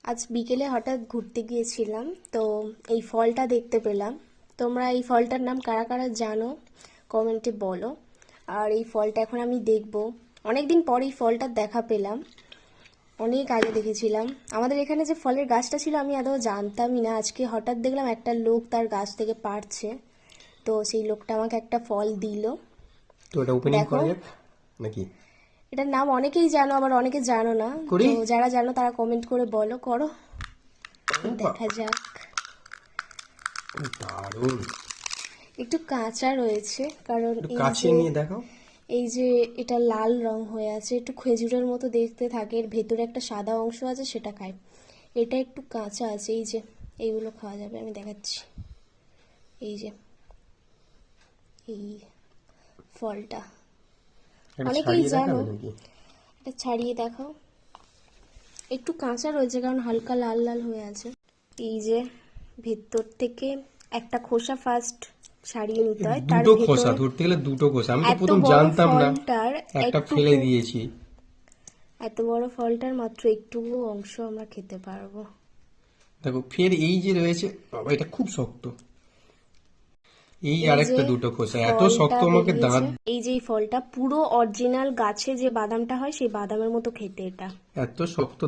আজ বিকেলে হঠাৎ ঘুরতে গিয়েছিলাম, তো এই ফলটা দেখতে পেলাম। তোমরা এই ফলটার নাম কারা কারা জানো কমেন্টে বলো। আর এই ফলটা এখন আমি দেখব, অনেকদিন পর এই ফলটার দেখা পেলাম। অনেক আগে দেখেছিলাম। আমাদের এখানে যে ফলের গাছটা ছিল আমি আদৌ জানতামই না, আজকে হঠাৎ দেখলাম একটা লোক তার গাছ থেকে পাড়ছে। তো সেই লোকটা আমাকে একটা ফল দিল। তো এটা ওপেনিং দেখো, করা যাক নাকি? এটার নাম অনেকেই জানো, আবার অনেকে জানো না। করি? তো যারা জানো তারা কমেন্ট করে বলো, করো, ও দেখা বাবা, যাক। দারুণ! একটু কাঁচা রয়েছে, কারণ একটু এই কাছে যে নিয়ে দেখাও। এই যে এটা লাল রং হয়ে আছে, একটু খেজুরের মতো দেখতে থাকে, এর ভেতরে একটা সাদা অংশ আছে, সেটা খায়। এটা একটু কাঁচা আছে, এই যে এইগুলো খাওয়া যাবে, আমি দেখাচ্ছি। এই যে এই ফলটা এটা অনেকেই ছাড়িয়ে জানো। দেখাবে নাকি? এটা ছাড়িয়ে দেখাও। একটু কাঁচা রয়েছে কারণ হালকা লাল লাল হয়ে আছে। এই যে ভেতর থেকে একটা খোসা ফার্স্ট ছাড়িয়ে নিতে হয়, তার দুটো খোসা, ভেতর ধরতে গেলে দুটো খোসা। আমি তো এত প্রথম বড় জানতাম না, ফলটার একটা ফেলে একটুকু, দিয়েছি। এত বড় ফলটার মাত্র একটুকু অংশ আমরা খেতে পারবো। দেখো ফের এই যে রয়েছে, বাবা এটা খুব শক্ত। এই এই যে আরেকটা দুটো খোসা, এত ফলটা শক্ত আমাকে বেরিয়েছে, দাঁত। এই যে এই ফলটা পুরো অরিজিনাল গাছে যে বাদামটা হয় সেই বাদামের মতো খেতে এটা। এত শক্ত